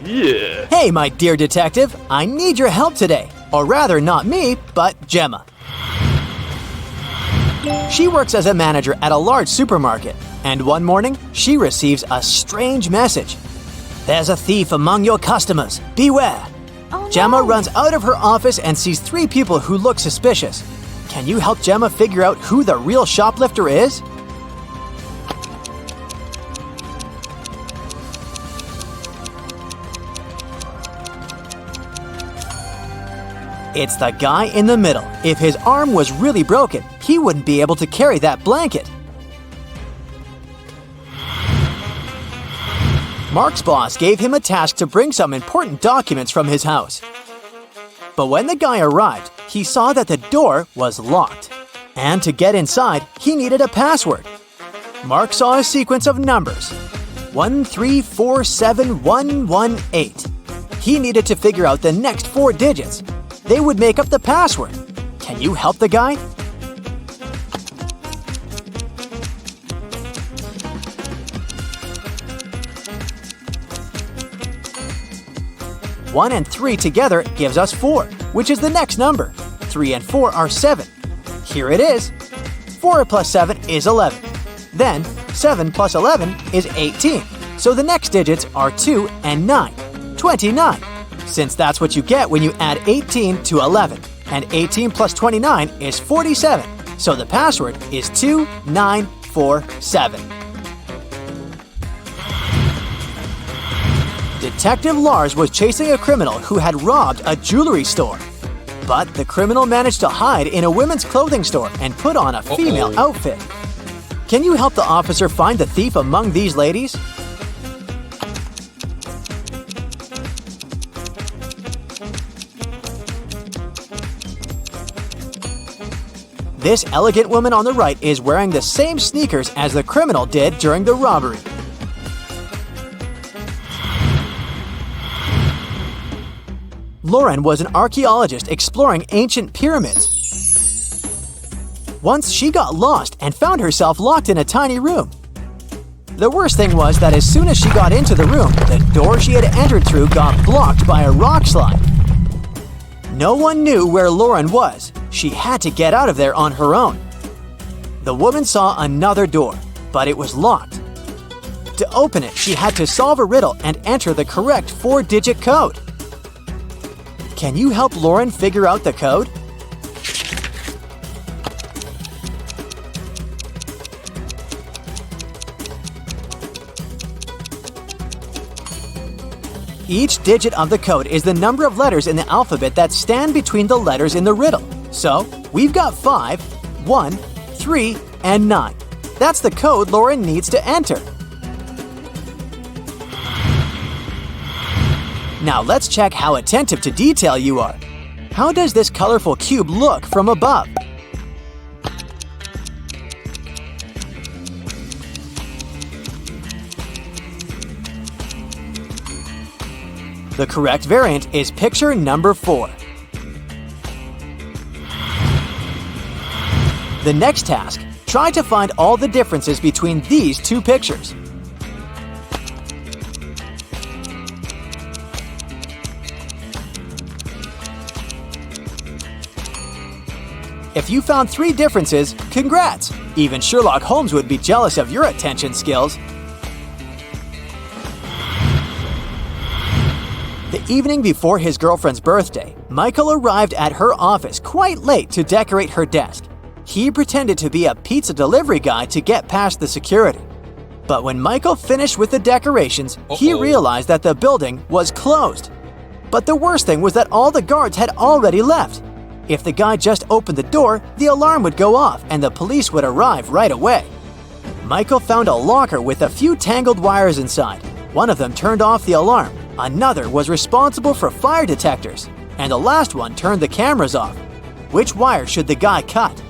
Yeah. Hey, my dear detective, I need your help today. Or rather, not me, but Gemma. She works as a manager at a large supermarket, and one morning, she receives a strange message. There's a thief among your customers. Beware. Oh, no. Gemma runs out of her office and sees 3 people who look suspicious. Can you help Gemma figure out who the real shoplifter is? It's the guy in the middle. If his arm was really broken, he wouldn't be able to carry that blanket. Mark's boss gave him a task to bring some important documents from his house. But when the guy arrived, he saw that the door was locked. And to get inside, he needed a password. Mark saw a sequence of numbers. 1347118. He needed to figure out the next 4 digits. They would make up the password. Can you help the guy? One and 3 together gives us 4, which is the next number. 3 and 4 are 7. Here it is. 4 plus 7 is 11. Then, 7 plus 11 is 18. So the next digits are 2 and 9. 29. Since that's what you get when you add 18 to 11. And 18 plus 29 is 47. So the password is 2947. Detective Lars was chasing a criminal who had robbed a jewelry store. But the criminal managed to hide in a women's clothing store and put on a female outfit. Can you help the officer find the thief among these ladies? This elegant woman on the right is wearing the same sneakers as the criminal did during the robbery. Lauren was an archaeologist exploring ancient pyramids. Once she got lost and found herself locked in a tiny room. The worst thing was that as soon as she got into the room, the door she had entered through got blocked by a rock slide. No one knew where Lauren was. She had to get out of there on her own. The woman saw another door, but it was locked. To open it, she had to solve a riddle and enter the correct 4-digit code. Can you help Lauren figure out the code? Each digit of the code is the number of letters in the alphabet that stand between the letters in the riddle. So, we've got 5, 1, 3, and 9. That's the code Lauren needs to enter. Now let's check how attentive to detail you are. How does this colorful cube look from above? The correct variant is picture number 4. The next task, try to find all the differences between these 2 pictures. If you found 3 differences, congrats! Even Sherlock Holmes would be jealous of your attention skills. The evening before his girlfriend's birthday, Michael arrived at her office quite late to decorate her desk. He pretended to be a pizza delivery guy to get past the security. But when Michael finished with the decorations, he realized that the building was closed. But the worst thing was that all the guards had already left. If the guy just opened the door, the alarm would go off and the police would arrive right away. Michael found a locker with a few tangled wires inside. One of them turned off the alarm, another was responsible for fire detectors, and the last one turned the cameras off. Which wire should the guy cut?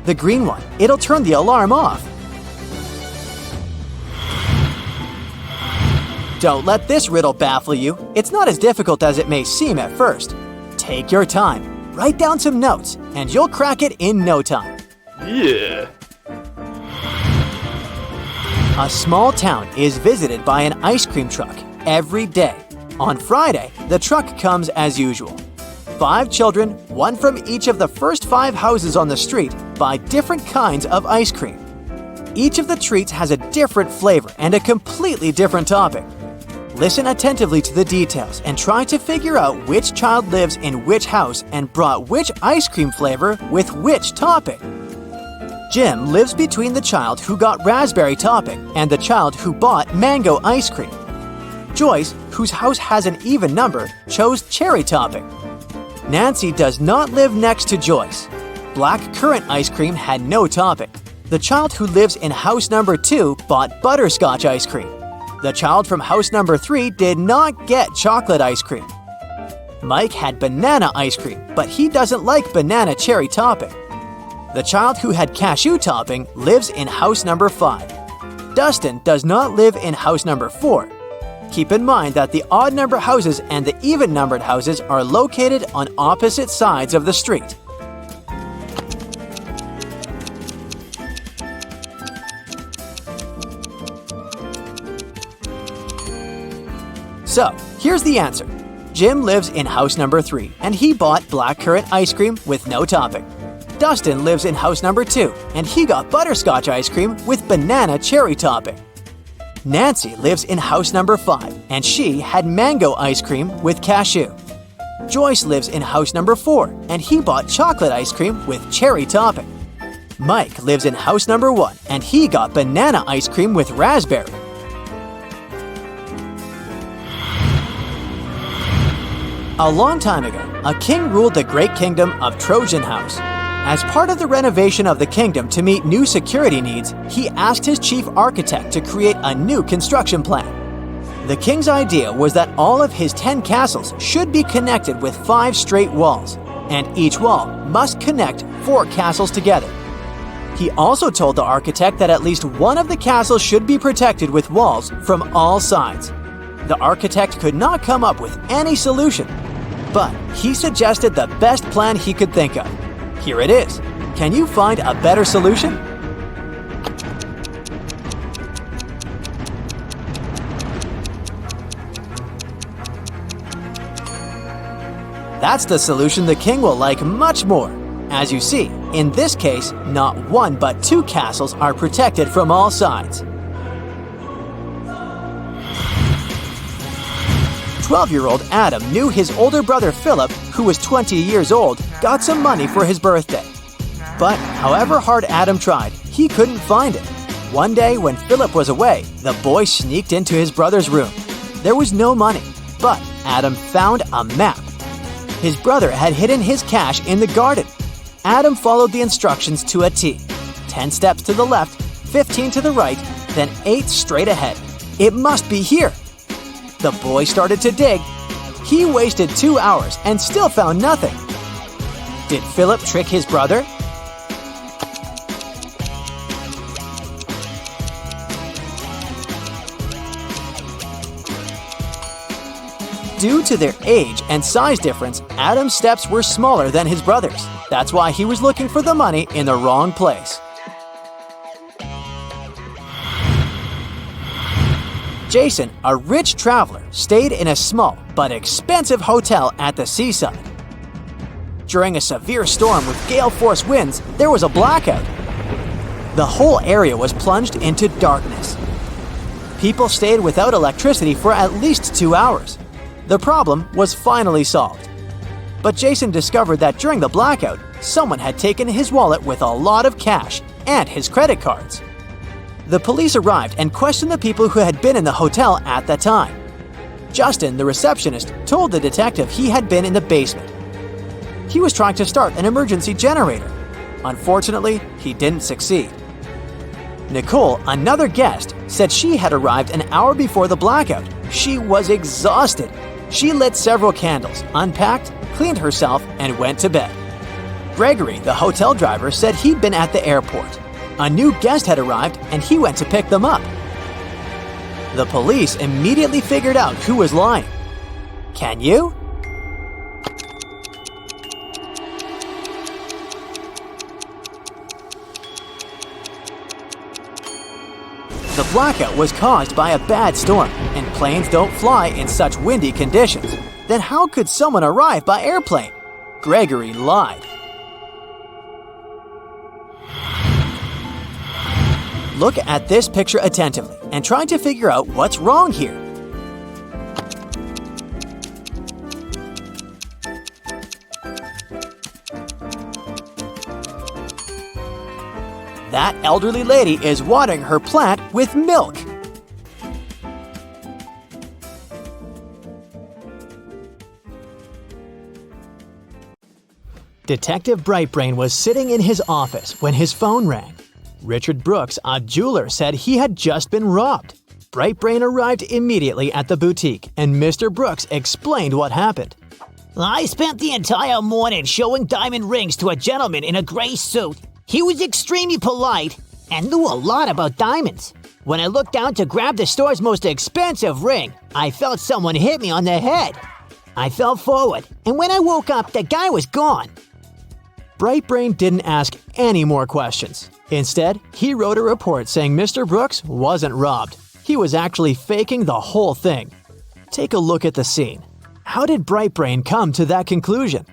The green one. It'll turn the alarm off. Don't let this riddle baffle you. It's not as difficult as it may seem at first. Take your time. Write down some notes, and you'll crack it in no time. Yeah. A small town is visited by an ice cream truck every day. On Friday, the truck comes as usual. 5 children, one from each of the first 5 houses on the street, buy different kinds of ice cream. Each of the treats has a different flavor and a completely different topping. Listen attentively to the details and try to figure out which child lives in which house and brought which ice cream flavor with which topping. Jim lives between the child who got raspberry topping and the child who bought mango ice cream. Joyce, whose house has an even number, chose cherry topping. Nancy does not live next to Joyce. Black currant ice cream had no topping. The child who lives in house number 2 bought butterscotch ice cream. The child from house number 3 did not get chocolate ice cream. Mike had banana ice cream, but he doesn't like banana cherry topping. The child who had cashew topping lives in house number 5. Dustin does not live in house number 4. Keep in mind that the odd number houses and the even numbered houses are located on opposite sides of the street. So, here's the answer. Jim lives in house number 3, and he bought blackcurrant ice cream with no topping. Dustin lives in house number 2, and he got butterscotch ice cream with banana cherry topping. Nancy lives in house number 5, and she had mango ice cream with cashew. Joyce lives in house number 4, and he bought chocolate ice cream with cherry topping. Mike lives in house number 1, and he got banana ice cream with raspberry. A long time ago, a king ruled the great kingdom of Trojan House. As part of the renovation of the kingdom to meet new security needs, he asked his chief architect to create a new construction plan. The king's idea was that all of his 10 castles should be connected with 5 straight walls, and each wall must connect 4 castles together. He also told the architect that at least one of the castles should be protected with walls from all sides. The architect could not come up with any solution, but he suggested the best plan he could think of. Here it is. Can you find a better solution? That's the solution the king will like much more. As you see, in this case, not 1 but 2 castles are protected from all sides. 12-year-old Adam knew his older brother Philip, who was 20 years old, got some money for his birthday. But however hard Adam tried, he couldn't find it. One day when Philip was away, the boy sneaked into his brother's room. There was no money, but Adam found a map. His brother had hidden his cash in the garden. Adam followed the instructions to a T. 10 steps to the left, 15 to the right, then 8 straight ahead. It must be here. The boy started to dig. He wasted 2 hours and still found nothing. Did Philip trick his brother? Due to their age and size difference, Adam's steps were smaller than his brother's. That's why he was looking for the money in the wrong place. Jason, a rich traveler, stayed in a small but expensive hotel at the seaside. During a severe storm with gale-force winds, there was a blackout. The whole area was plunged into darkness. People stayed without electricity for at least 2 hours. The problem was finally solved. But Jason discovered that during the blackout, someone had taken his wallet with a lot of cash and his credit cards. The police arrived and questioned the people who had been in the hotel at the time. Justin, the receptionist, told the detective he had been in the basement. He was trying to start an emergency generator. Unfortunately, he didn't succeed. Nicole, another guest, said she had arrived an hour before the blackout. She was exhausted. She lit several candles, unpacked, cleaned herself, and went to bed. Gregory, the hotel driver, said he'd been at the airport. A new guest had arrived, and he went to pick them up. The police immediately figured out who was lying. Can you? The blackout was caused by a bad storm, and planes don't fly in such windy conditions. Then how could someone arrive by airplane? Gregory lied. Look at this picture attentively and try to figure out what's wrong here. That elderly lady is watering her plant with milk. Detective Brightbrain was sitting in his office when his phone rang. Richard Brooks, a jeweler, said he had just been robbed. Brightbrain arrived immediately at the boutique, and Mr. Brooks explained what happened. I spent the entire morning showing diamond rings to a gentleman in a gray suit. He was extremely polite and knew a lot about diamonds. When I looked down to grab the store's most expensive ring, I felt someone hit me on the head. I fell forward, and when I woke up, the guy was gone. Brightbrain didn't ask any more questions. Instead, he wrote a report saying Mr. Brooks wasn't robbed. He was actually faking the whole thing. Take a look at the scene. How did Brightbrain come to that conclusion?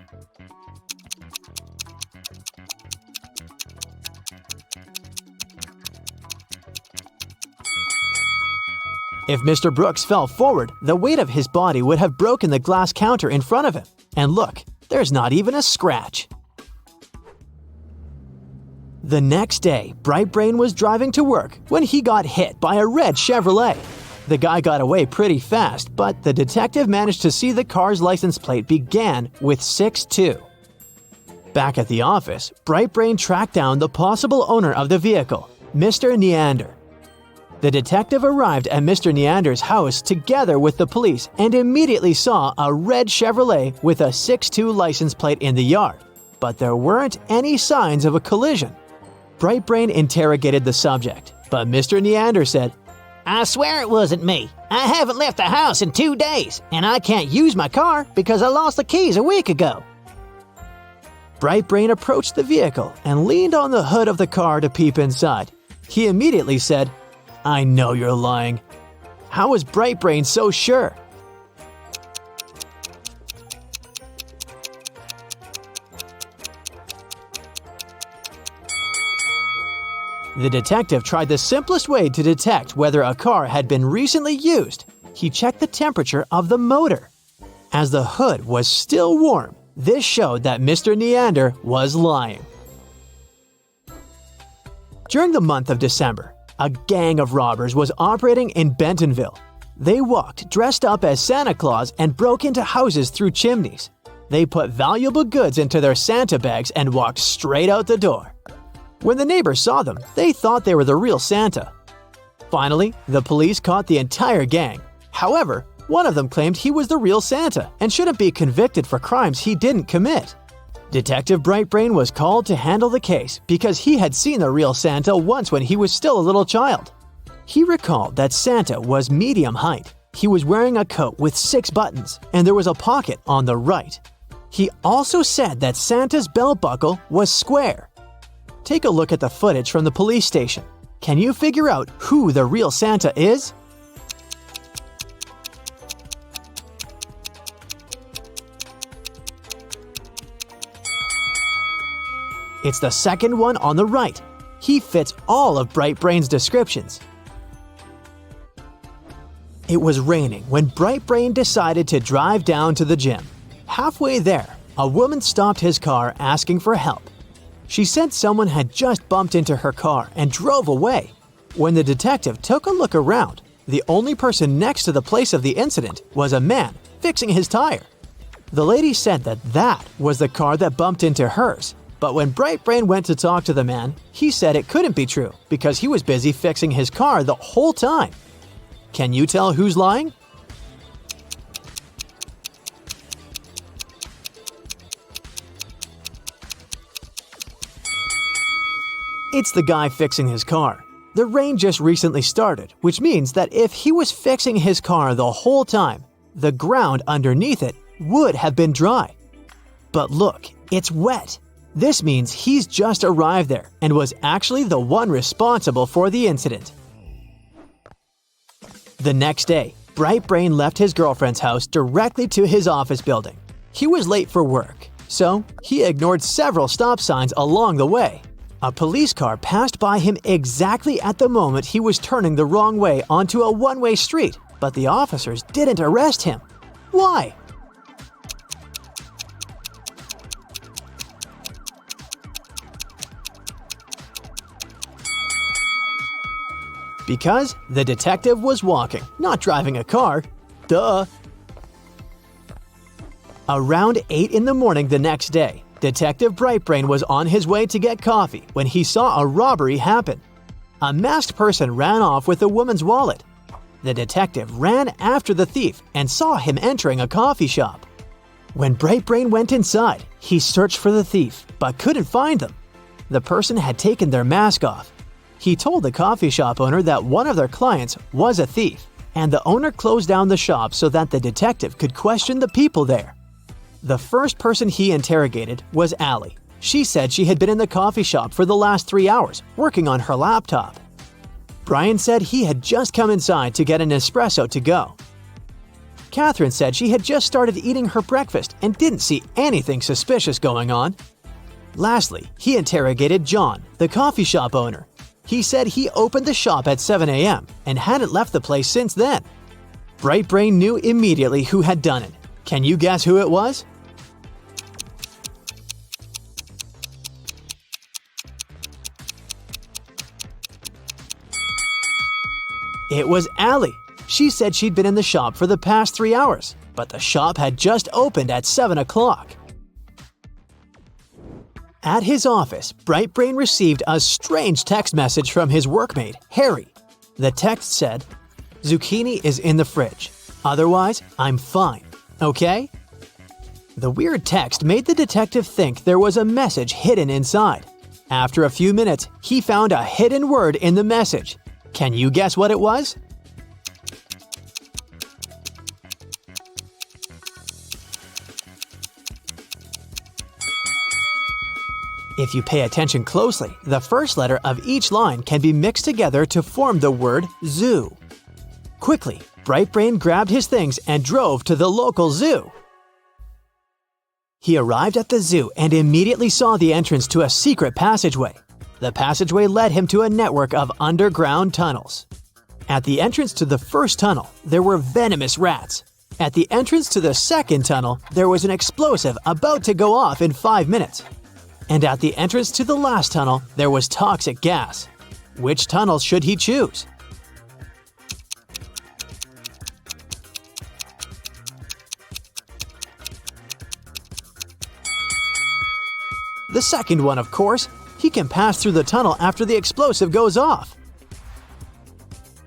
If Mr. Brooks fell forward, the weight of his body would have broken the glass counter in front of him. And look, there's not even a scratch. The next day, Brightbrain was driving to work when he got hit by a red Chevrolet. The guy got away pretty fast, but the detective managed to see the car's license plate began with 62. Back at the office, Brightbrain tracked down the possible owner of the vehicle, Mr. Neander. The detective arrived at Mr. Neander's house together with the police and immediately saw a red Chevrolet with a 62 license plate in the yard, but there weren't any signs of a collision. Brightbrain interrogated the subject, but Mr. Neander said, I swear it wasn't me. I haven't left the house in 2 days, and I can't use my car because I lost the keys a week ago. Brightbrain approached the vehicle and leaned on the hood of the car to peep inside. He immediately said, I know you're lying. How was Brightbrain so sure? The detective tried the simplest way to detect whether a car had been recently used. He checked the temperature of the motor. As the hood was still warm, this showed that Mr. Neander was lying. During the month of December, a gang of robbers was operating in Bentonville. They walked dressed up as Santa Claus and broke into houses through chimneys. They put valuable goods into their Santa bags and walked straight out the door. When the neighbors saw them, they thought they were the real Santa. Finally, the police caught the entire gang. However, one of them claimed he was the real Santa and shouldn't be convicted for crimes he didn't commit. Detective Brightbrain was called to handle the case because he had seen the real Santa once when he was still a little child. He recalled that Santa was medium height. He was wearing a coat with 6 buttons, and there was a pocket on the right. He also said that Santa's belt buckle was square. Take a look at the footage from the police station. Can you figure out who the real Santa is? It's the second one on the right. He fits all of Brightbrain's descriptions. It was raining when Brightbrain decided to drive down to the gym. Halfway there, a woman stopped his car asking for help. She said someone had just bumped into her car and drove away. When the detective took a look around, the only person next to the place of the incident was a man fixing his tire. The lady said that was the car that bumped into hers. But when Brightbrain went to talk to the man, he said it couldn't be true because he was busy fixing his car the whole time. Can you tell who's lying? It's the guy fixing his car. The rain just recently started, which means that if he was fixing his car the whole time, the ground underneath it would have been dry. But look, it's wet. This means he's just arrived there and was actually the one responsible for the incident. The next day, Bright Brain left his girlfriend's house directly to his office building. He was late for work, so he ignored several stop signs along the way. A police car passed by him exactly at the moment he was turning the wrong way onto a one-way street, but the officers didn't arrest him. Why? Because the detective was walking, not driving a car. Duh! Around 8 in the morning the next day, Detective Brightbrain was on his way to get coffee when he saw a robbery happen. A masked person ran off with a woman's wallet. The detective ran after the thief and saw him entering a coffee shop. When Brightbrain went inside, he searched for the thief, but couldn't find them. The person had taken their mask off. He told the coffee shop owner that one of their clients was a thief, and the owner closed down the shop so that the detective could question the people there. The first person he interrogated was Allie. She said she had been in the coffee shop for the last 3 hours, working on her laptop. Brian said he had just come inside to get an espresso to go. Catherine said she had just started eating her breakfast and didn't see anything suspicious going on. Lastly, he interrogated John, the coffee shop owner. He said he opened the shop at 7 a.m. and hadn't left the place since then. Brightbrain knew immediately who had done it. Can you guess who it was? It was Allie. She said she'd been in the shop for the past 3 hours, but the shop had just opened at 7 o'clock. At his office, Brightbrain received a strange text message from his workmate, Harry. The text said, "Zucchini is in the fridge. Otherwise, I'm fine. Okay?" The weird text made the detective think there was a message hidden inside. After a few minutes, he found a hidden word in the message. Can you guess what it was? If you pay attention closely, the first letter of each line can be mixed together to form the word zoo. Quickly, Brightbrain grabbed his things and drove to the local zoo. He arrived at the zoo and immediately saw the entrance to a secret passageway. The passageway led him to a network of underground tunnels. At the entrance to the first tunnel, there were venomous rats. At the entrance to the second tunnel, there was an explosive about to go off in 5 minutes. And at the entrance to the last tunnel, there was toxic gas. Which tunnel should he choose? The second one, of course. He can pass through the tunnel after the explosive goes off.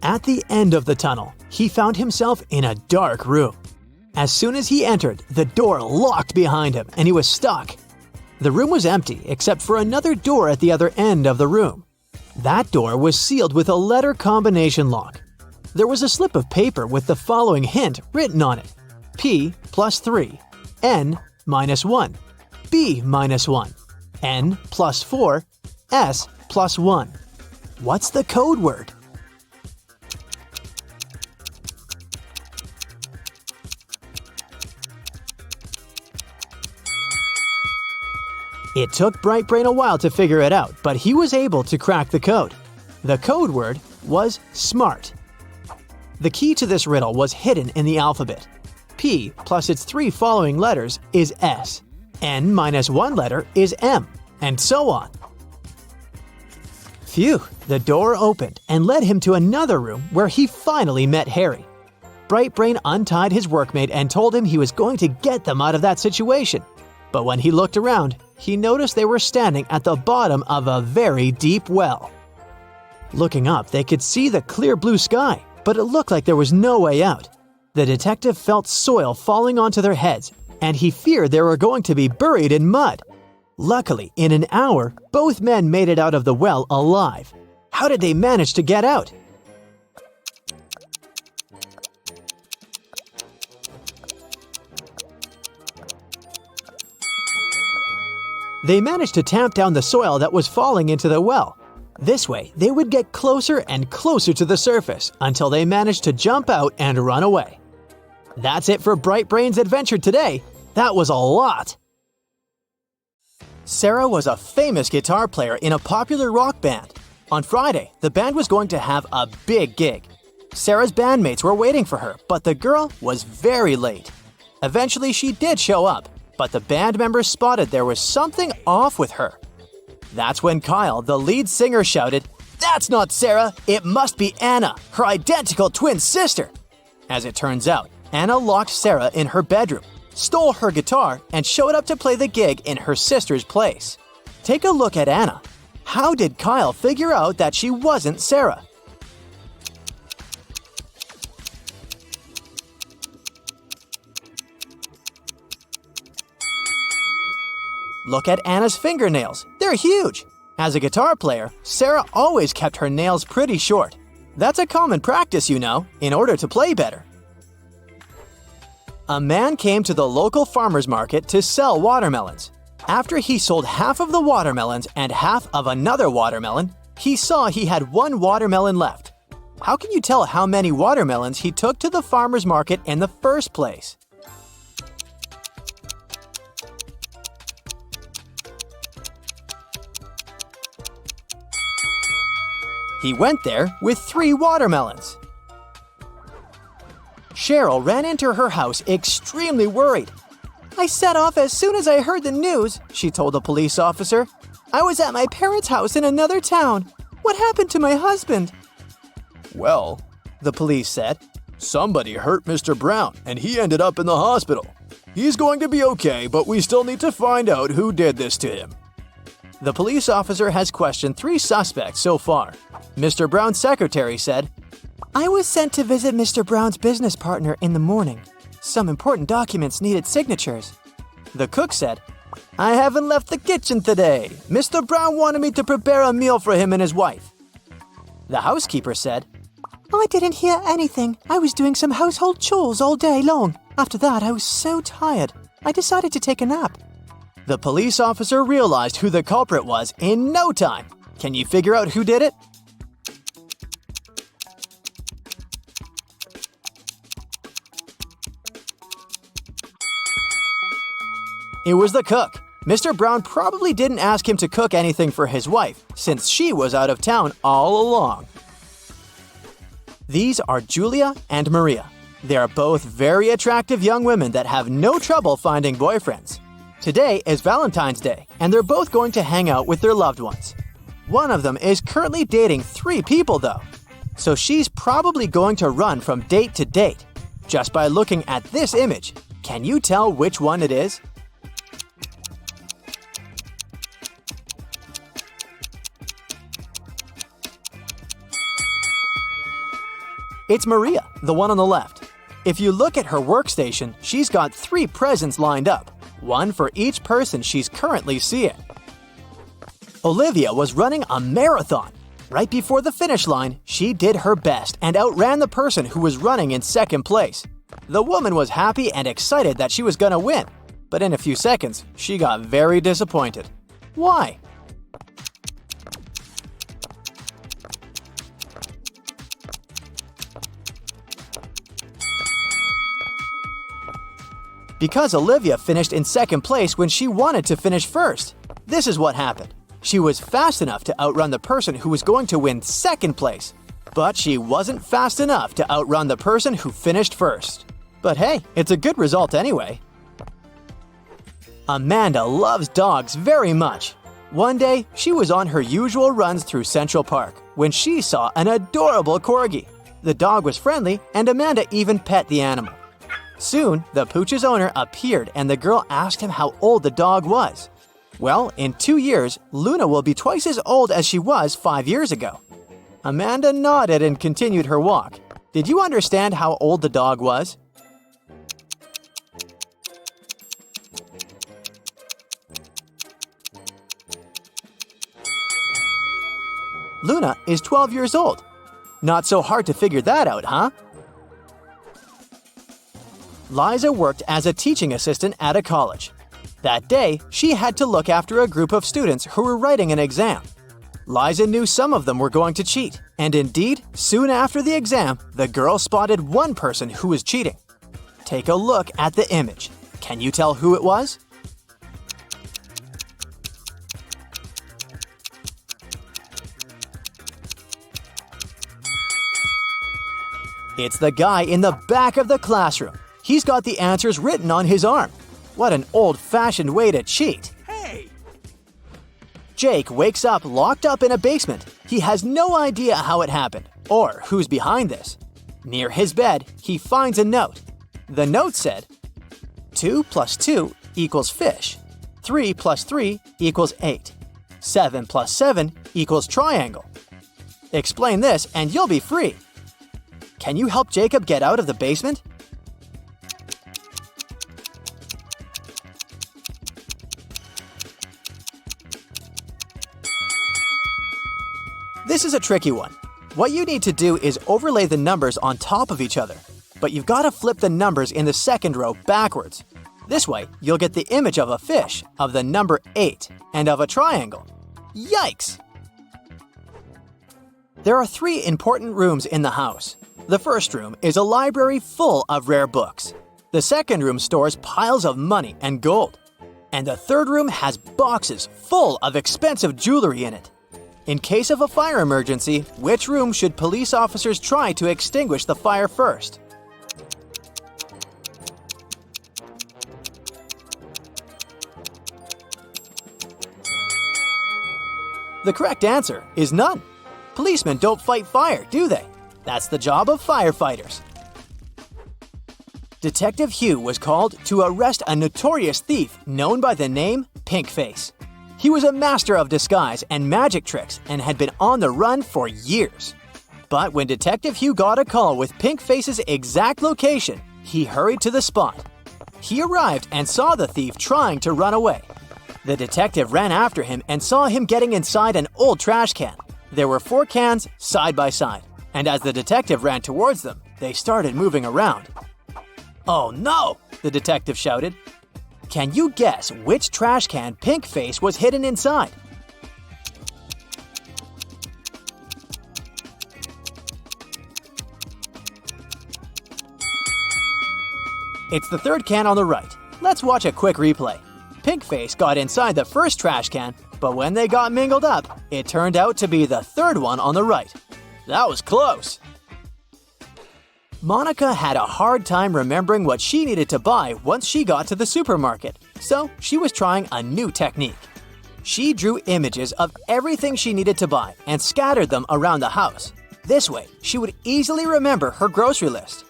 At the end of the tunnel, he found himself in a dark room. As soon as he entered, the door locked behind him and he was stuck. The room was empty except for another door at the other end of the room. That door was sealed with a letter combination lock. There was a slip of paper with the following hint written on it: P plus 3, N minus 1, B minus 1, N plus 4, S plus 1. What's the code word? It took Brightbrain a while to figure it out, but he was able to crack the code. The code word was SMART. The key to this riddle was hidden in the alphabet. P plus its 3 following letters is S. N minus 1 letter is M, and so on. Phew, the door opened and led him to another room where he finally met Harry. Brightbrain untied his workmate and told him he was going to get them out of that situation. But when he looked around, he noticed they were standing at the bottom of a very deep well. Looking up, they could see the clear blue sky, but it looked like there was no way out. The detective felt soil falling onto their heads, and he feared they were going to be buried in mud. Luckily, in an hour, both men made it out of the well alive. How did they manage to get out? They managed to tamp down the soil that was falling into the well. This way, they would get closer and closer to the surface until they managed to jump out and run away. That's it for Bright Brain's adventure today. That was a lot! Sarah was a famous guitar player in a popular rock band. On Friday, the band was going to have a big gig. Sarah's bandmates were waiting for her, but the girl was very late. Eventually, she did show up, but the band members spotted there was something off with her. That's when Kyle, the lead singer, shouted, "That's not Sarah! It must be Anna, her identical twin sister!" As it turns out, Anna locked Sarah in her bedroom, stole her guitar, and showed up to play the gig in her sister's place. Take a look at Anna. How did Kyle figure out that she wasn't Sarah? Look at Anna's fingernails. They're huge. As a guitar player, Sarah always kept her nails pretty short. That's a common practice, you know, in order to play better. A man came to the local farmer's market to sell watermelons. After he sold half of the watermelons and half of another watermelon, he saw he had one watermelon left. How can you tell how many watermelons he took to the farmer's market in the first place? He went there with 3 watermelons. Cheryl ran into her house extremely worried. "I set off as soon as I heard the news," she told a police officer. "I was at my parents' house in another town. What happened to my husband?" "Well," the police said, "somebody hurt Mr. Brown and he ended up in the hospital. He's going to be okay, but we still need to find out who did this to him." The police officer has questioned 3 suspects so far. Mr. Brown's secretary said, "I was sent to visit Mr. Brown's business partner in the morning. Some important documents needed signatures." The cook said, "I haven't left the kitchen today. Mr. Brown wanted me to prepare a meal for him and his wife." The housekeeper said, "I didn't hear anything. I was doing some household chores all day long. After that, I was so tired. I decided to take a nap." The police officer realized who the culprit was in no time. Can you figure out who did it? It was the cook. Mr. Brown probably didn't ask him to cook anything for his wife, since she was out of town all along. These are Julia and Maria. They are both very attractive young women that have no trouble finding boyfriends. Today is Valentine's Day, and they're both going to hang out with their loved ones. One of them is currently dating 3 people, though. So she's probably going to run from date to date. Just by looking at this image, can you tell which one it is? It's Maria, the one on the left. If you look at her workstation, she's got 3 presents lined up, one for each person she's currently seeing. Olivia was running a marathon. Right before the finish line, she did her best and outran the person who was running in second place. The woman was happy and excited that she was gonna win, but in a few seconds, she got very disappointed. Why? Because Olivia finished in second place when she wanted to finish first. This is what happened. She was fast enough to outrun the person who was going to win second place, but she wasn't fast enough to outrun the person who finished first. But hey, it's a good result anyway. Amanda loves dogs very much. One day, she was on her usual runs through Central Park when she saw an adorable corgi. The dog was friendly, and Amanda even pet the animal. Soon, the pooch's owner appeared and the girl asked him how old the dog was. Well, in 2 years, Luna will be twice as old as she was 5 years ago. Amanda nodded and continued her walk. Did you understand how old the dog was? Luna is 12 years old. Not so hard to figure that out, huh? Liza worked as a teaching assistant at a college. That day, she had to look after a group of students who were writing an exam. Liza knew some of them were going to cheat, and indeed, soon after the exam, the girl spotted one person who was cheating. Take a look at the image. Can you tell who it was? It's the guy in the back of the classroom. He's got the answers written on his arm. What an old-fashioned way to cheat. Hey! Jake wakes up locked up in a basement. He has no idea how it happened or who's behind this. Near his bed, he finds a note. The note said, 2 plus 2 equals fish. 3 plus 3 equals 8. 7 plus 7 equals triangle. Explain this and you'll be free. Can you help Jacob get out of the basement? This is a tricky one. What you need to do is overlay the numbers on top of each other, but you've got to flip the numbers in the second row backwards. This way, you'll get the image of a fish, of the number 8, and of a triangle. Yikes! There are 3 important rooms in the house. The first room is a library full of rare books. The second room stores piles of money and gold. And the third room has boxes full of expensive jewelry in it. In case of a fire emergency, which room should police officers try to extinguish the fire first? The correct answer is none. Policemen don't fight fire, do they? That's the job of firefighters. Detective Hugh was called to arrest a notorious thief known by the name Pinkface. He was a master of disguise and magic tricks and had been on the run for years. But when Detective Hugh got a call with Pinkface's exact location, he hurried to the spot. He arrived and saw the thief trying to run away. The detective ran after him and saw him getting inside an old trash can. There were 4 cans side by side, and as the detective ran towards them, they started moving around. "Oh no!" the detective shouted. Can you guess which trash can Pinkface was hidden inside? It's the third can on the right. Let's watch a quick replay. Pinkface got inside the first trash can, but when they got mingled up, it turned out to be the third one on the right. That was close. Monica had a hard time remembering what she needed to buy once she got to the supermarket, so she was trying a new technique. She drew images of everything she needed to buy and scattered them around the house. This way, she would easily remember her grocery list.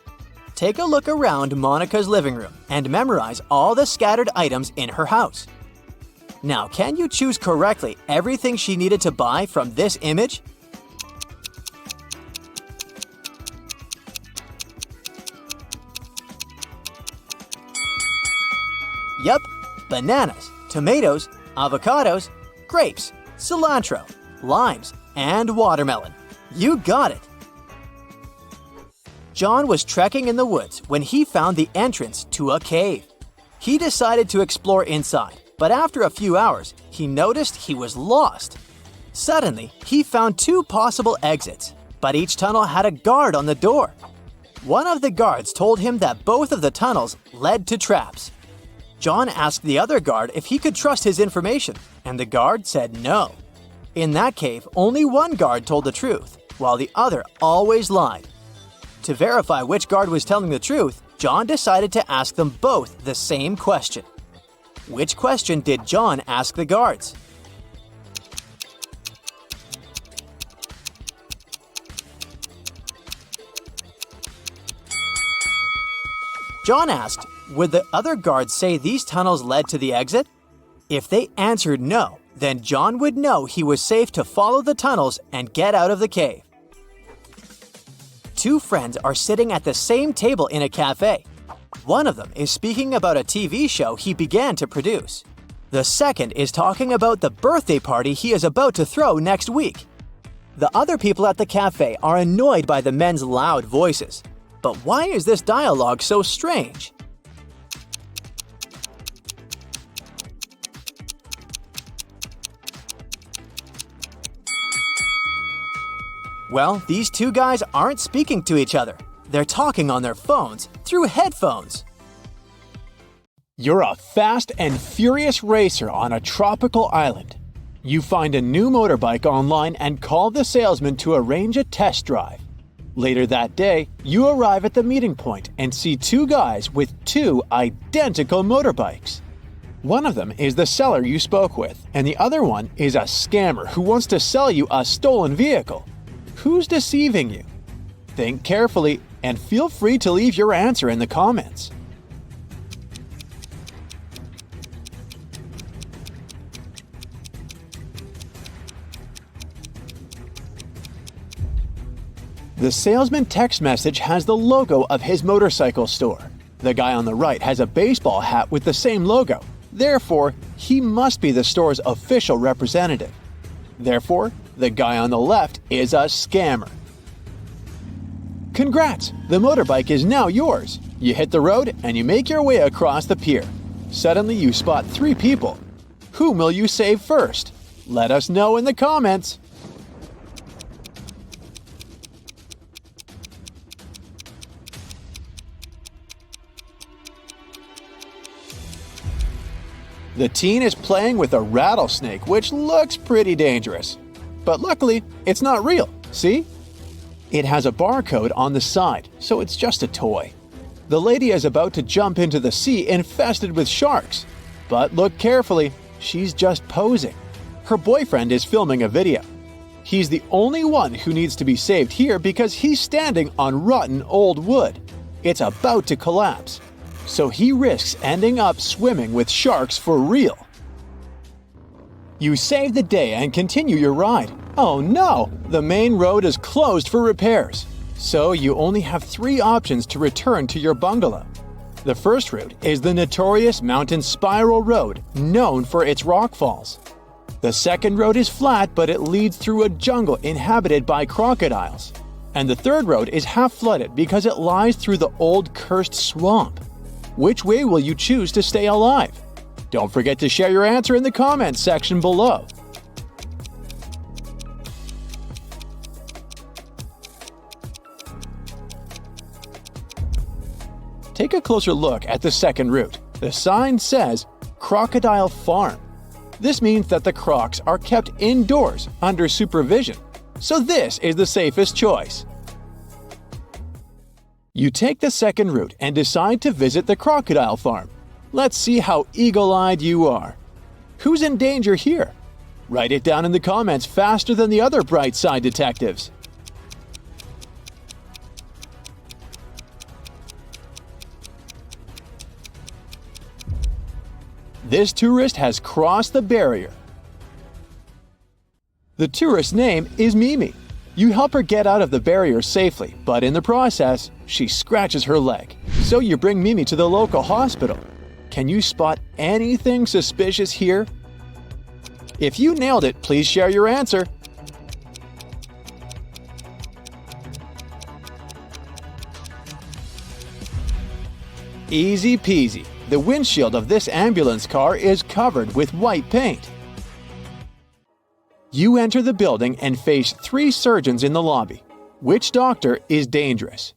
Take a look around Monica's living room and memorize all the scattered items in her house. Now, can you choose correctly everything she needed to buy from this image? Yup, bananas, tomatoes, avocados, grapes, cilantro, limes, and watermelon. You got it! John was trekking in the woods when he found the entrance to a cave. He decided to explore inside, but after a few hours, he noticed he was lost. Suddenly, he found 2 possible exits, but each tunnel had a guard on the door. One of the guards told him that both of the tunnels led to traps. John asked the other guard if he could trust his information, and the guard said no. In that cave, only one guard told the truth, while the other always lied. To verify which guard was telling the truth, John decided to ask them both the same question. Which question did John ask the guards? John asked, would the other guards say these tunnels led to the exit? If they answered no, then John would know he was safe to follow the tunnels and get out of the cave. 2 friends are sitting at the same table in a cafe. One of them is speaking about a TV show he began to produce. The second is talking about the birthday party he is about to throw next week. The other people at the cafe are annoyed by the men's loud voices. But why is this dialogue so strange? Well, these two guys aren't speaking to each other. They're talking on their phones through headphones. You're a fast and furious racer on a tropical island. You find a new motorbike online and call the salesman to arrange a test drive. Later that day, you arrive at the meeting point and see two guys with two identical motorbikes. One of them is the seller you spoke with, and the other one is a scammer who wants to sell you a stolen vehicle. Who's deceiving you? Think carefully and feel free to leave your answer in the comments. The salesman text message has the logo of his motorcycle store. The guy on the right has a baseball hat with the same logo. Therefore, he must be the store's official representative. Therefore, the guy on the left is a scammer. Congrats! The motorbike is now yours. You hit the road and you make your way across the pier. Suddenly you spot three people. Whom will you save first? Let us know in the comments. The teen is playing with a rattlesnake, which looks pretty dangerous. But luckily, it's not real, see? It has a barcode on the side, so it's just a toy. The lady is about to jump into the sea infested with sharks. But look carefully, she's just posing. Her boyfriend is filming a video. He's the only one who needs to be saved here because he's standing on rotten old wood. It's about to collapse. So he risks ending up swimming with sharks for real. You save the day and continue your ride. Oh no! The main road is closed for repairs. So you only have three options to return to your bungalow. The first route is the notorious mountain spiral road, known for its rock falls. The second road is flat, but it leads through a jungle inhabited by crocodiles. And the third road is half flooded because it lies through the old cursed swamp. Which way will you choose to stay alive? Don't forget to share your answer in the comments section below. Take a closer look at the second route. The sign says Crocodile Farm. This means that the crocs are kept indoors under supervision. So this is the safest choice. You take the second route and decide to visit the crocodile farm. Let's see how eagle-eyed you are. Who's in danger here? Write it down in the comments faster than the other bright side detectives. This tourist has crossed the barrier. The tourist's name is Mimi. You help her get out of the barrier safely, but in the process, she scratches her leg. So you bring Mimi to the local hospital. Can you spot anything suspicious here? If you nailed it, please share your answer. Easy peasy. The windshield of this ambulance car is covered with white paint. You enter the building and face three surgeons in the lobby. Which doctor is dangerous?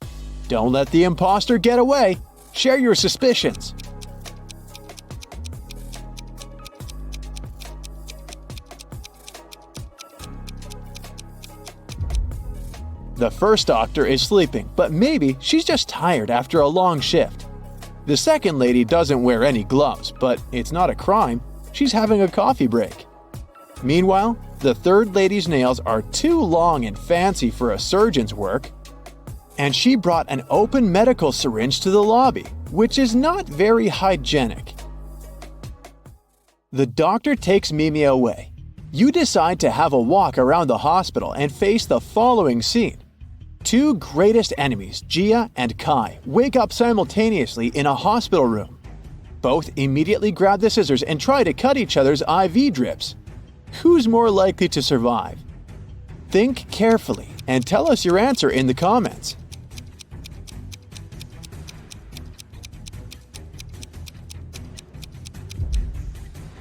Don't let the imposter get away. Share your suspicions. The first doctor is sleeping, but maybe she's just tired after a long shift. The second lady doesn't wear any gloves, but it's not a crime. She's having a coffee break. Meanwhile, the third lady's nails are too long and fancy for a surgeon's work, and she brought an open medical syringe to the lobby, which is not very hygienic. The doctor takes Mimi away. You decide to have a walk around the hospital and face the following scene. Two greatest enemies, Gia and Kai, wake up simultaneously in a hospital room. Both immediately grab the scissors and try to cut each other's IV drips. Who's more likely to survive? Think carefully and tell us your answer in the comments.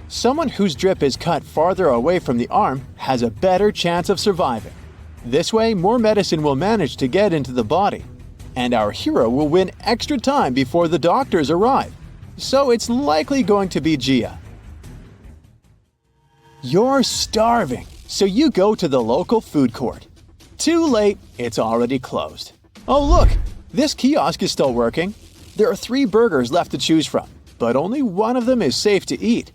Someone whose drip is cut farther away from the arm has a better chance of surviving. This way, more medicine will manage to get into the body, and our hero will win extra time before the doctors arrive. So it's likely going to be Gia. You're starving, so you go to the local food court. Too late, it's already closed. Oh look, this kiosk is still working. There are 3 burgers left to choose from, but only one of them is safe to eat.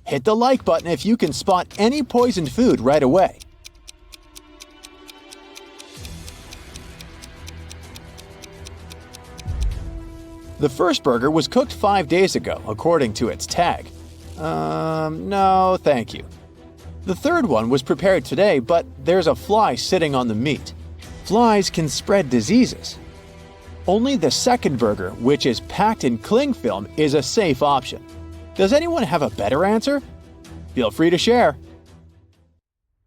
Hit the like button if you can spot any poisoned food right away. The first burger was cooked 5 days ago, according to its tag. No, thank you. The third one was prepared today, but there's a fly sitting on the meat. Flies can spread diseases. Only the second burger, which is packed in cling film, is a safe option. Does anyone have a better answer? Feel free to share.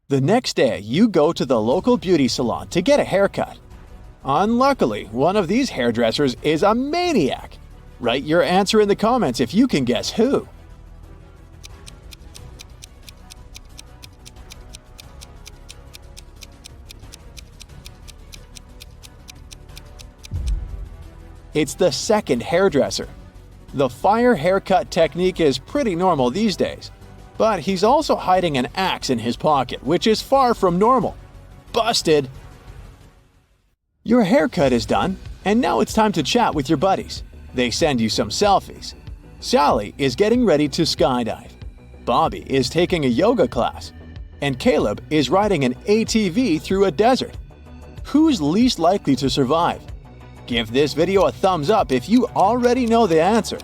The next day, you go to the local beauty salon to get a haircut. Unluckily, one of these hairdressers is a maniac. Write your answer in the comments if you can guess who. It's the second hairdresser. The fire haircut technique is pretty normal these days, but he's also hiding an axe in his pocket, which is far from normal. Busted! Your haircut is done, and now it's time to chat with your buddies. They send you some selfies. Sally is getting ready to skydive. Bobby is taking a yoga class. And Caleb is riding an ATV through a desert. Who's least likely to survive? Give this video a thumbs up if you already know the answer.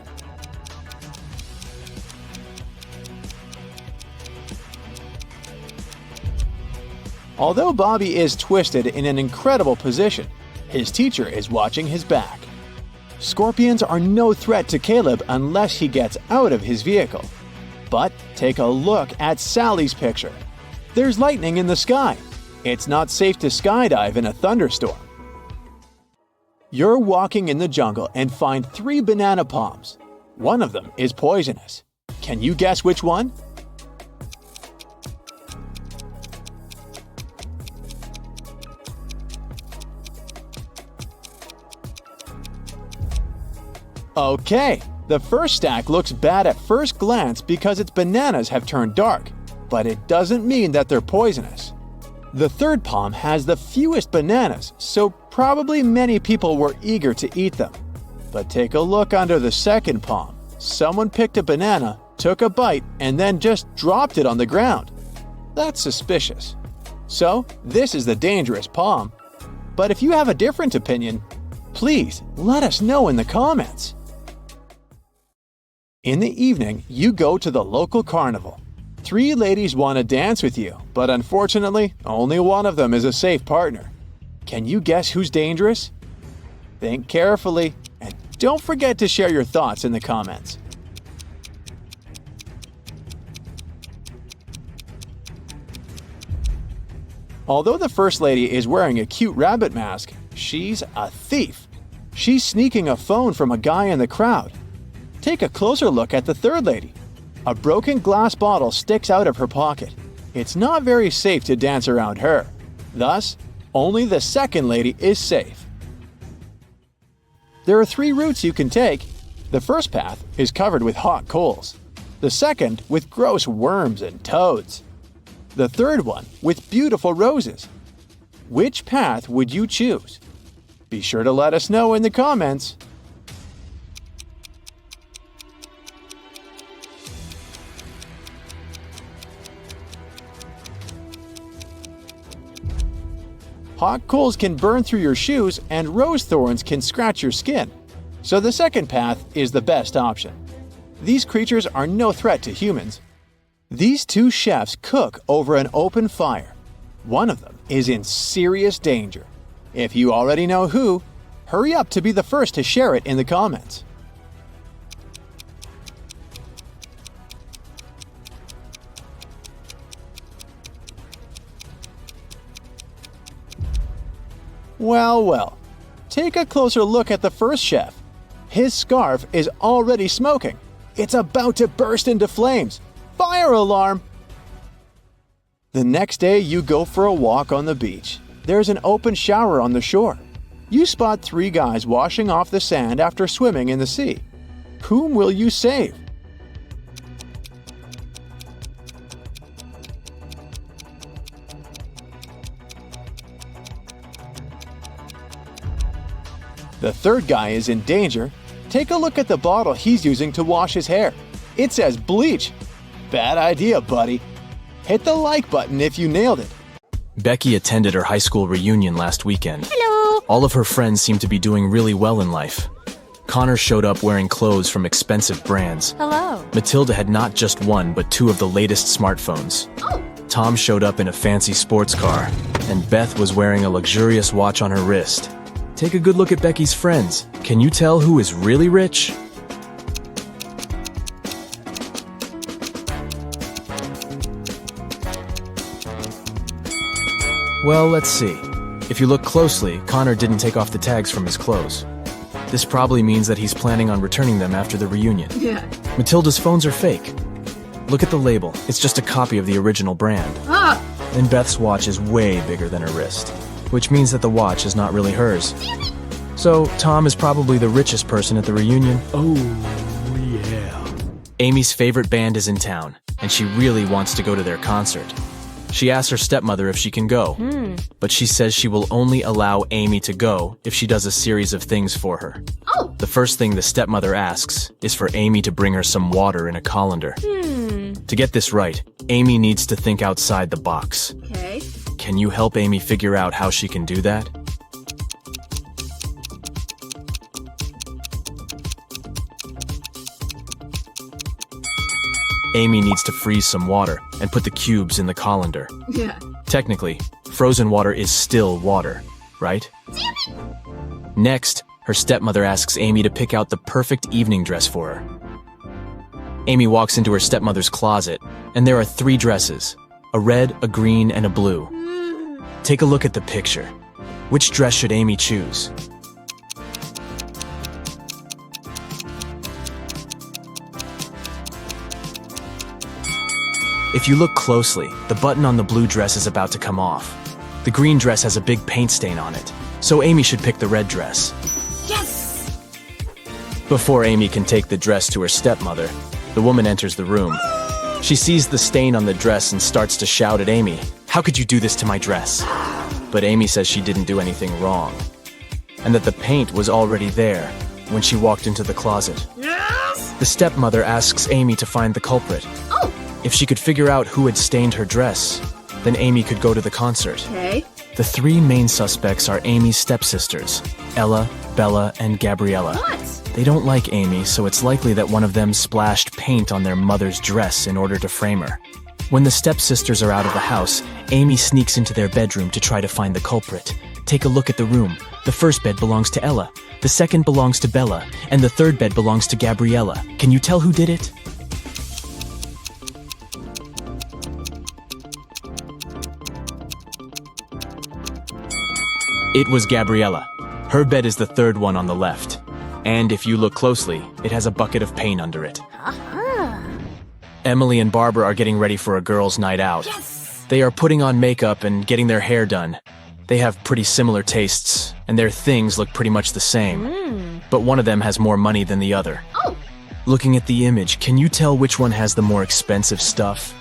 Although Bobby is twisted in an incredible position, his teacher is watching his back. Scorpions are no threat to Caleb unless he gets out of his vehicle. But take a look at Sally's picture. There's lightning in the sky. It's not safe to skydive in a thunderstorm. You're walking in the jungle and find 3 banana palms. One of them is poisonous. Can you guess which one? Okay, the first stack looks bad at first glance because its bananas have turned dark, but it doesn't mean that they're poisonous. The third palm has the fewest bananas, so probably many people were eager to eat them. But take a look under the second palm. Someone picked a banana, took a bite, and then just dropped it on the ground. That's suspicious. So, this is the dangerous palm. But if you have a different opinion, please let us know in the comments. In the evening, you go to the local carnival. 3 ladies want to dance with you, but unfortunately, only one of them is a safe partner. Can you guess who's dangerous? Think carefully, and don't forget to share your thoughts in the comments. Although the first lady is wearing a cute rabbit mask, she's a thief. She's sneaking a phone from a guy in the crowd. Take a closer look at the third lady. A broken glass bottle sticks out of her pocket. It's not very safe to dance around her. Thus, only the second lady is safe. There are 3 routes you can take. The first path is covered with hot coals. The second with gross worms and toads. The third one with beautiful roses. Which path would you choose? Be sure to let us know in the comments. Hot coals can burn through your shoes and rose thorns can scratch your skin, so the second path is the best option. These creatures are no threat to humans. These 2 chefs cook over an open fire. One of them is in serious danger. If you already know who, hurry up to be the first to share it in the comments. Well, take a closer look at the first chef. His scarf is already smoking. It's about to burst into flames. Fire alarm! The next day you go for a walk on the beach. there's an open shower on the shore. You spot 3 guys washing off the sand after swimming in the sea. Whom will you save? The third guy is in danger. Take a look at the bottle he's using to wash his hair. It says bleach. Bad idea, buddy. Hit the like button if you nailed it. Becky attended her high school reunion last weekend. Hello. All of her friends seemed to be doing really well in life. Connor showed up wearing clothes from expensive brands. Hello. Matilda had not just 1 but 2 of the latest smartphones. Oh. Tom showed up in a fancy sports car, and Beth was wearing a luxurious watch on her wrist. Take a good look at Becky's friends. Can you tell who is really rich? Well, let's see. If you look closely, Connor didn't take off the tags from his clothes. This probably means that he's planning on returning them after the reunion. Yeah. Matilda's phones are fake. Look at the label. It's just a copy of the original brand. Ah. And Beth's watch is way bigger than her wrist, which means that the watch is not really hers. So, Tom is probably the richest person at the reunion. Oh, yeah. Amy's favorite band is in town, and she really wants to go to their concert. She asks her stepmother if she can go, but she says she will only allow Amy to go if she does a series of things for her. Oh. The first thing the stepmother asks is for Amy to bring her some water in a colander. To get this right, Amy needs to think outside the box. Okay. Can you help Amy figure out how she can do that? Amy needs to freeze some water and put the cubes in the colander. Yeah. Technically, frozen water is still water, right? Next, her stepmother asks Amy to pick out the perfect evening dress for her. Amy walks into her stepmother's closet, and there are 3 dresses, a red, a green, and a blue. Take a look at the picture. Which dress should Amy choose? If you look closely, the button on the blue dress is about to come off. The green dress has a big paint stain on it, so Amy should pick the red dress. Yes. Before Amy can take the dress to her stepmother, the woman enters the room. She sees the stain on the dress and starts to shout at Amy, "How could you do this to my dress?" But Amy says she didn't do anything wrong, and that the paint was already there when she walked into the closet. Yes. The stepmother asks Amy to find the culprit. Oh. If she could figure out who had stained her dress, then Amy could go to the concert. Okay. The 3 main suspects are Amy's stepsisters, Ella, Bella, and Gabriella. What? They don't like Amy, so it's likely that one of them splashed paint on their mother's dress in order to frame her. When the stepsisters are out of the house, Amy sneaks into their bedroom to try to find the culprit. Take a look at the room. The first bed belongs to Ella, the second belongs to Bella, and the third bed belongs to Gabriella. Can you tell who did it? It was Gabriella. Her bed is the third one on the left. And if you look closely, it has a bucket of paint under it. Emily and Barbara are getting ready for a girls' night out. Yes. They are putting on makeup and getting their hair done. They have pretty similar tastes, and their things look pretty much the same. But one of them has more money than the other. Oh. Looking at the image, can you tell which one has the more expensive stuff?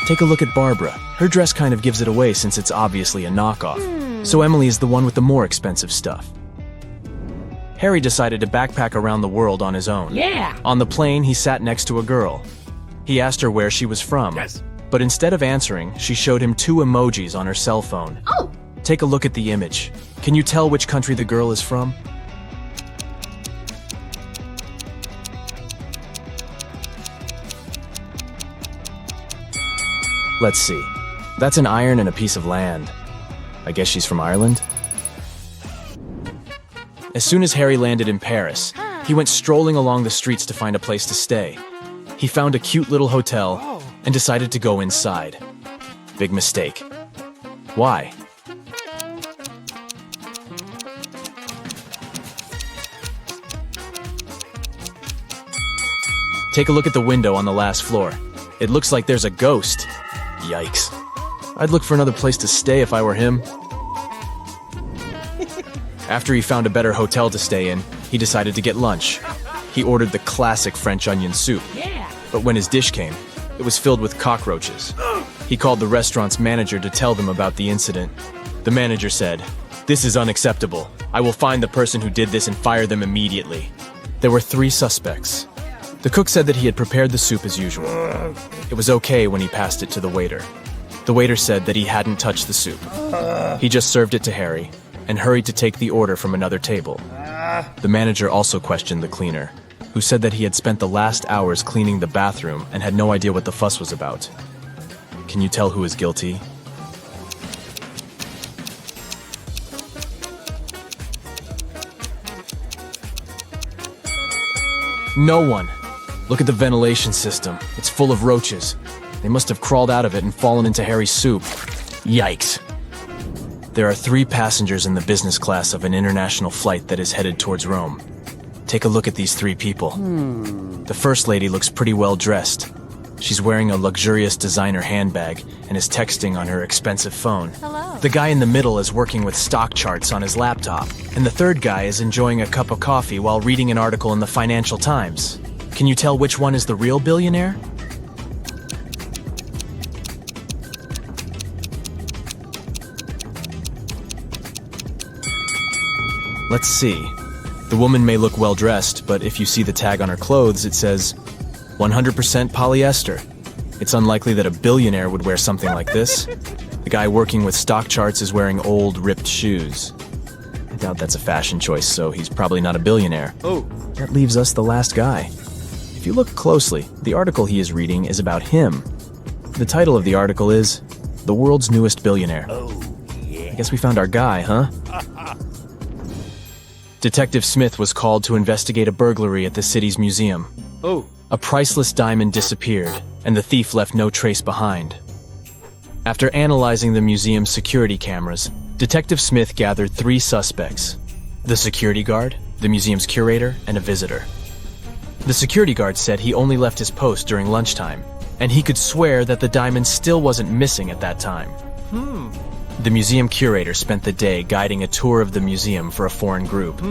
Take a look at Barbara. Her dress kind of gives it away since it's obviously a knockoff. So Emily is the one with the more expensive stuff. Harry decided to backpack around the world on his own. Yeah. On the plane, he sat next to a girl. He asked her where she was from. Yes. But instead of answering, she showed him 2 emojis on her cell phone. Oh. Take a look at the image. Can you tell which country the girl is from? Let's see. That's an iron and a piece of land. I guess she's from Ireland? As soon as Harry landed in Paris, he went strolling along the streets to find a place to stay. He found a cute little hotel and decided to go inside. Big mistake. Why? Take a look at the window on the last floor. It looks like there's a ghost. Yikes. I'd look for another place to stay if I were him. After he found a better hotel to stay in, he decided to get lunch. He ordered the classic French onion soup. But when his dish came, it was filled with cockroaches. He called the restaurant's manager to tell them about the incident. The manager said, "This is unacceptable. I will find the person who did this and fire them immediately." There were 3 suspects. The cook said that he had prepared the soup as usual. It was okay when he passed it to the waiter. The waiter said that he hadn't touched the soup. He just served it to Harry and hurried to take the order from another table. The manager also questioned the cleaner, who said that he had spent the last hours cleaning the bathroom and had no idea what the fuss was about. Can you tell who is guilty? No one. Look at the ventilation system. It's full of roaches. They must have crawled out of it and fallen into Harry's soup. Yikes. There are 3 passengers in the business class of an international flight that is headed towards Rome. Take a look at these 3 people. The first lady looks pretty well dressed. She's wearing a luxurious designer handbag and is texting on her expensive phone. Hello. The guy in the middle is working with stock charts on his laptop, and the third guy is enjoying a cup of coffee while reading an article in the Financial Times. Can you tell which one is the real billionaire? Let's see. The woman may look well dressed, but if you see the tag on her clothes, it says 100% polyester. It's unlikely that a billionaire would wear something like this. The guy working with stock charts is wearing old, ripped shoes. I doubt that's a fashion choice, so he's probably not a billionaire. That leaves us the last guy. If you look closely, the article he is reading is about him. The title of the article is The World's Newest Billionaire. I guess we found our guy, huh? Detective Smith was called to investigate a burglary at the city's museum. A priceless diamond disappeared, and the thief left no trace behind. After analyzing the museum's security cameras, Detective Smith gathered 3 suspects: the security guard, the museum's curator, and a visitor. The security guard said he only left his post during lunchtime, and he could swear that the diamond still wasn't missing at that time. The museum curator spent the day guiding a tour of the museum for a foreign group.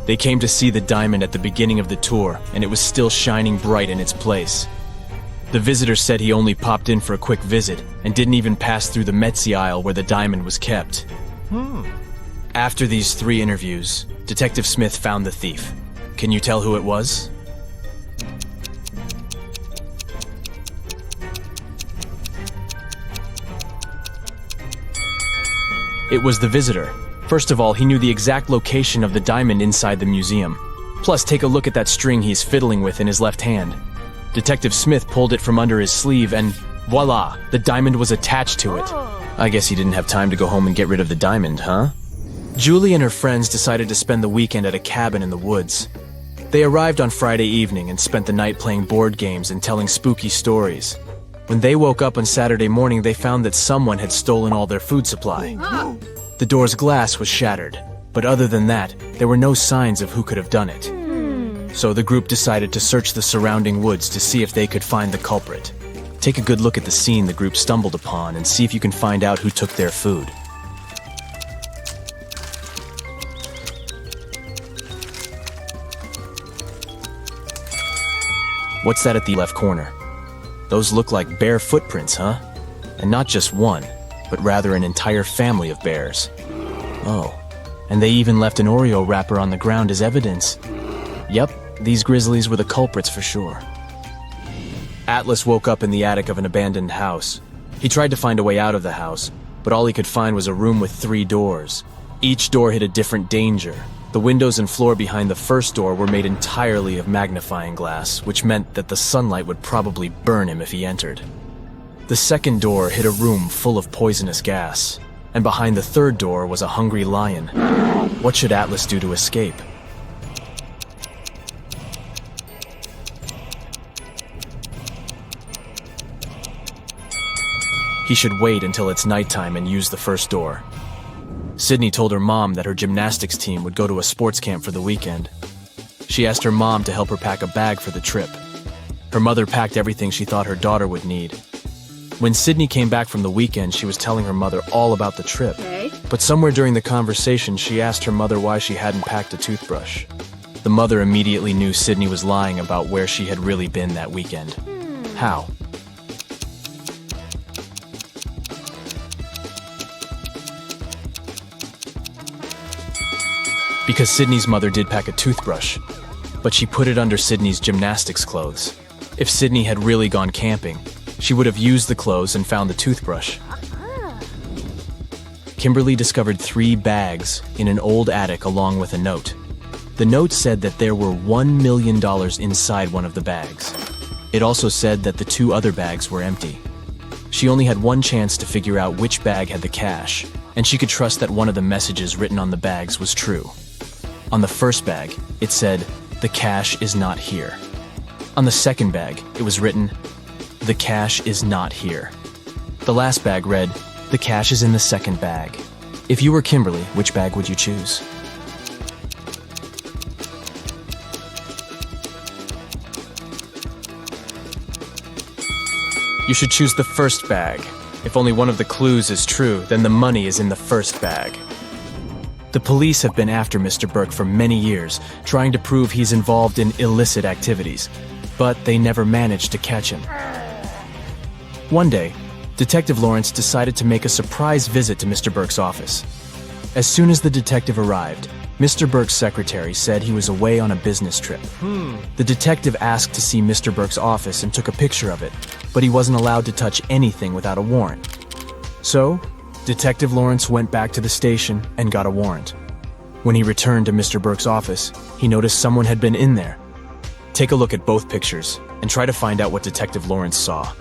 They came to see the diamond at the beginning of the tour, and it was still shining bright in its place. The visitor said he only popped in for a quick visit and didn't even pass through the Metzi aisle where the diamond was kept. After these 3 interviews, Detective Smith found the thief. Can you tell who it was? It was the visitor. First of all, he knew the exact location of the diamond inside the museum. Plus, take a look at that string he's fiddling with in his left hand. Detective Smith pulled it from under his sleeve and voila, the diamond was attached to it. I guess he didn't have time to go home and get rid of the diamond, huh? Julie and her friends decided to spend the weekend at a cabin in the woods. They arrived on Friday evening and spent the night playing board games and telling spooky stories. When they woke up on Saturday morning, they found that someone had stolen all their food supply. The door's glass was shattered, but other than that, there were no signs of who could have done it. So the group decided to search the surrounding woods to see if they could find the culprit. Take a good look at the scene the group stumbled upon and see if you can find out who took their food. What's that at the left corner? Those look like bear footprints, huh? And not just one, but rather an entire family of bears. Oh, and they even left an Oreo wrapper on the ground as evidence. Yep, these grizzlies were the culprits for sure. Atlas woke up in the attic of an abandoned house. He tried to find a way out of the house, but all he could find was a room with 3 doors. Each door hid a different danger. The windows and floor behind the first door were made entirely of magnifying glass, which meant that the sunlight would probably burn him if he entered. The second door hid a room full of poisonous gas, and behind the third door was a hungry lion. What should Atlas do to escape? He should wait until it's nighttime and use the first door. Sydney told her mom that her gymnastics team would go to a sports camp for the weekend. She asked her mom to help her pack a bag for the trip. Her mother packed everything she thought her daughter would need. When Sydney came back from the weekend, she was telling her mother all about the trip. Okay. But somewhere during the conversation, she asked her mother why she hadn't packed a toothbrush. The mother immediately knew Sydney was lying about where she had really been that weekend. How? Because Sydney's mother did pack a toothbrush, but she put it under Sydney's gymnastics clothes. If Sydney had really gone camping, she would have used the clothes and found the toothbrush. Kimberly discovered 3 bags in an old attic along with a note. The note said that there were $1 million inside one of the bags. It also said that the 2 other bags were empty. She only had one chance to figure out which bag had the cash, and she could trust that one of the messages written on the bags was true. On the first bag, it said, "The cash is not here." On the second bag, it was written, "The cash is not here." The last bag read, "The cash is in the second bag." If you were Kimberly, which bag would you choose? You should choose the first bag. If only one of the clues is true, then the money is in the first bag. The police have been after Mr. Burke for many years, trying to prove he's involved in illicit activities, but they never managed to catch him. One day, Detective Lawrence decided to make a surprise visit to Mr. Burke's office. As soon as the detective arrived, Mr. Burke's secretary said he was away on a business trip. The detective asked to see Mr. Burke's office and took a picture of it, but he wasn't allowed to touch anything without a warrant. So, Detective Lawrence went back to the station and got a warrant. When he returned to Mr. Burke's office, he noticed someone had been in there. Take a look at both pictures and try to find out what Detective Lawrence saw.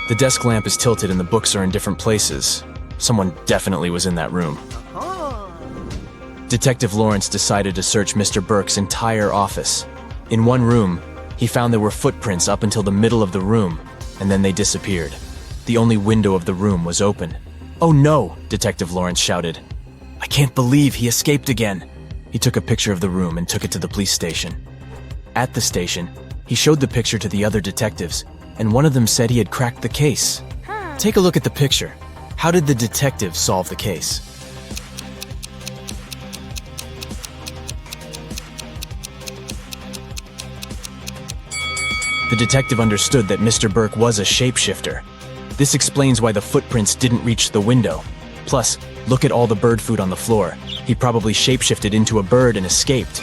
The desk lamp is tilted and the books are in different places. Someone definitely was in that room. Detective Lawrence decided to search Mr. Burke's entire office. In one room, he found there were footprints up until the middle of the room, and then they disappeared. The only window of the room was open. "Oh no!" Detective Lawrence shouted. "I can't believe he escaped again." He took a picture of the room and took it to the police station. At the station, he showed the picture to the other detectives, and one of them said he had cracked the case. Take a look at the picture. How did the detective solve the case? The detective understood that Mr. Burke was a shapeshifter. This explains why the footprints didn't reach the window. Plus, look at all the bird food on the floor. He probably shapeshifted into a bird and escaped.